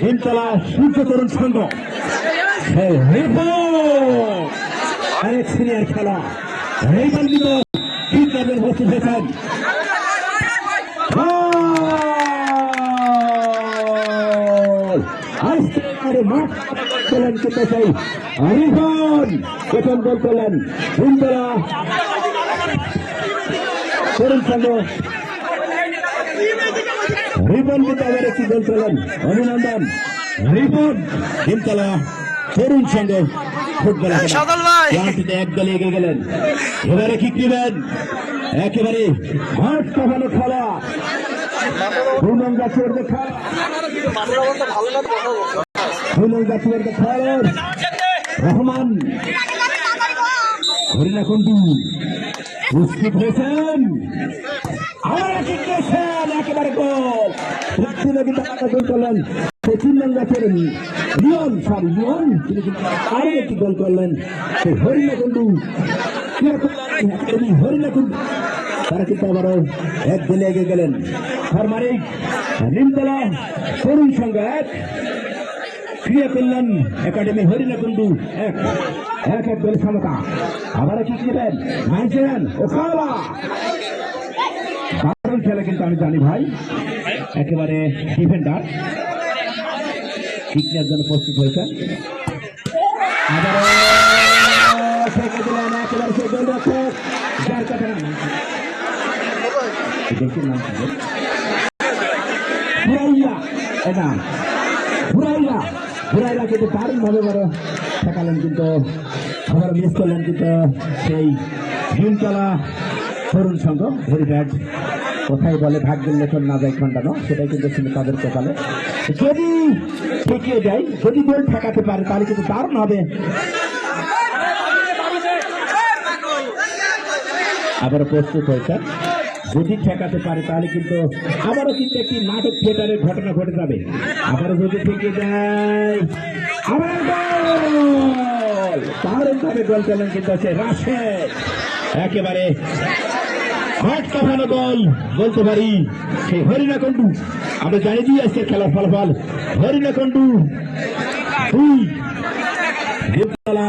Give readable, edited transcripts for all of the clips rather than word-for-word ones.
হিমতলা সূর্য তরুণ সংঘ আরেক সিনিয়র খেলা রেবান্বিত বিদ্যাদের উপস্থিত হয়েছেন। মাঠ খেলেন কিন্তু সেই রিফন প্রথম গোল করলেন হিমতলা তরুণ সংঘ। রিপন কিন্তু আবার একটি গোল করলেন, অভিনন্দন রিপন। হিমতলা তরুণ সংঘ ফুটবল খেলাটিতে এক দলে এগিয়ে গেলেন। এবারে কিক দিবেন, একেবারে মাঠ কাঁপানো খেলা। রহমান হরিণা কুন্ডু প্রস্তুত হয়েছেন, একেবারে গোল গোল করলেন। আরো একটি গোল করলেন হরিণা কুন্ডু। হরিণা কুন্ডু তারা কিন্তু আবারও এক দলে এগিয়ে গেলেন। ফার্মারিক নিমতলা তরুণ সংঘ এক, ক্রিয়া করলেন একাডেমি হরিণা কুন্ডু এক। এক এক গোল সমতা। আবারও কি নেবেন নাইজেরিয়ান ও কালা দারুণ খেলা কিন্তু আমি জানি ভাই। একেবারে ডিফেন্ডার কিক নেওয়ার জন্য প্রস্তুত হয়েছেন। আবারও ঠেকে দিলেন একেবারে সেই গোল রক্ষক যার কথা ঘুরাইয়া কিন্তু দারুণ ভাবে বড় ঠেকালেন, কিন্তু আবার মিস করলেন কিন্তু সেই হিমতলা তরুণ সংঘ। ভেরি ব্যাড, কোথায় বলে ভাগ্যের লেখন না যায় খণ্ডানো, সেটাই কিন্তু ছিল তাদের কপালে। যদি ঠেকিয়ে যায়, যদি গোল ঠেকাতে পারে তাহলে কিন্তু দারুণ হবে। আবারও প্রস্তুত হয়েছে, যদি ঠেকাতে পারে তাহলে কিন্তু আবারও কিন্তু একটি নাটক থিয়েটারের ঘটনা ঘটে যাবে। আবারও যদি ঠেকে যায়, আবার দারুণ ভাবে গোল করলেন কিন্তু সে রাশেদ। একেবারে হাট কাঁপানো গোল বলতে পারি সেই হরিণা কুন্ডু। আমরা জানিয়ে দিয়ে আসছে খেলার ফলাফল হরিণা কুন্ডু 2, হিমতলা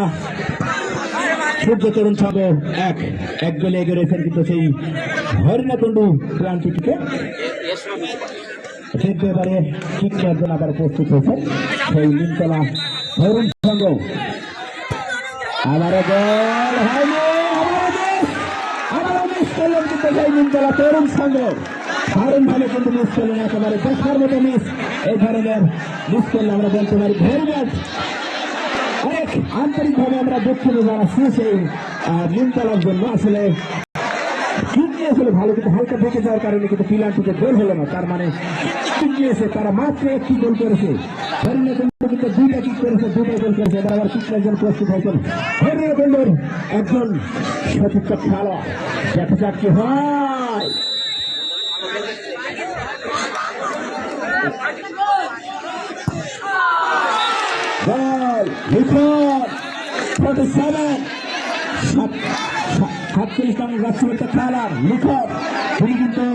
সূর্য তরুণ সংঘ এক। এক গোলে এগিয়ে রয়েছেন কিন্তু সেই হরিণা কুন্ডু প্রান্তিটিকে। কিন্তু এবারে ঠিক নেওয়ার জন্য আবার প্রস্তুত হয়েছে সেই হিমতলা তরুণ সংঘ। আবারও গোল হয়নি, আবারও মিস করলেন কিন্তু সেই হিমতলা তরুণ সংঘ। দারুণ ভাবে কিন্তু মিস করলেন, একেবারে দেখার মতো মিস। এই ধরনের মিস করলে আমরা বলতে পারি ভেরি ব্যাড। অনেক আন্তরিক ভাবে আমরা দুঃখিত জানাচ্ছি সেই নিমতলার জন্য। আসলে কিক নিয়েছিল ভালো, কিন্তু হালকা ঢেকে যাওয়ার কারণে কিন্তু পিলারটিতে গোল হলো না। তার মানে কিক নিয়েছে, তারা মাত্র একটি গোল করেছে। হরিণা কুন্ডু কিন্তু 2টা কিক করেছে, 2টা গোল করেছে। এবার আবার কিক নেওয়ার জন্য প্রস্তুত হয়েছেন হরিণা কুন্ডুর একজন সতীর্থ খেলা। দেখা যাক কি হয়। গোল লিখন 47, 37 রানের রাষ্ট্রপতি খেলার লিখন। তিনি কিন্তু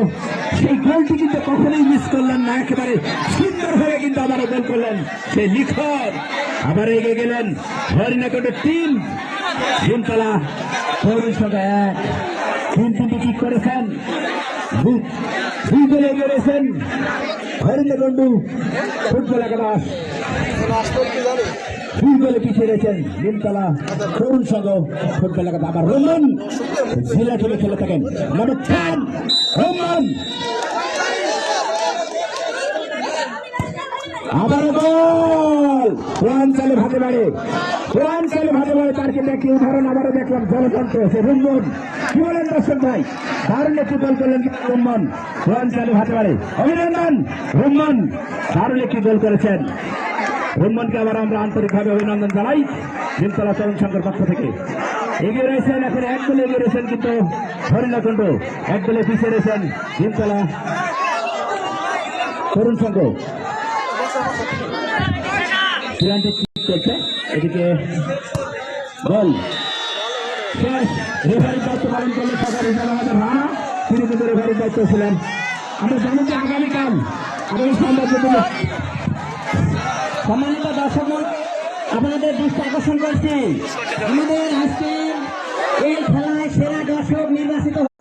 সেই গোলটি কিন্তু কখনোই মিস করলেন না, একেবারে সুন্দর হয়ে কিন্তু আবারও গোল করলেন সেই লিখন। আবার এগিয়ে গেলেন হরিণা কুন্ডুর টিম। হিমতলা তরুণ সংঘ 1, 3টি কিক করেছেন, 2 গোলে এগিয়ে রয়েছেন হরিণা কুন্ডু ফুটবল একাদশ। 2 গোলে পিছিয়ে রয়েছেন নিমতলা তরুণ সংঘ ফুটবল একাদশ। আবার রোমান জেলা থেকে খেলে থাকেন নম্বর 10 রোমান। আবারও গোল কোরআনচালে ভাতে বাড়ে, কোরআনচালে ভাতে বাড়ে। তার কিন্তু একটি উদাহরণ আবারও দেখলাম জলতন্ত্র সে রোমান। কি বলেন দর্শক ভাই, দারুণ একটি গোল করলেন রোমান কোরআনচালে ভাতে বাড়ে। অভিনন্দন রোমান, দারুণ একটি গোল করেছেন রোমানকে। আবার আমরা আন্তরিকভাবে অভিনন্দন জানাই নিমতলা তরুণ সংঘের পক্ষ থেকে। এগিয়ে রয়েছেন এখন এক গোলে এগিয়ে রয়েছেন কিন্তু হরিণা কুন্ডু, এক গোলে পিছিয়ে রয়েছেন নিমতলা তরুণ সংঘ। এদিকে গোল শেষ। রেফারির দায়িত্ব পালন করলে সরকার হিসাবে আমাদের রানা, তিনি কিন্তু রেফারির দায়িত্ব ছিলেন। আমরা জানি যে আগামী সংবাদ সম্মানিত দর্শক, আপনাদের দৃষ্টি আকর্ষণ করছি, আমাদের আজকে এই খেলায় সেরা দর্শক নির্বাচিত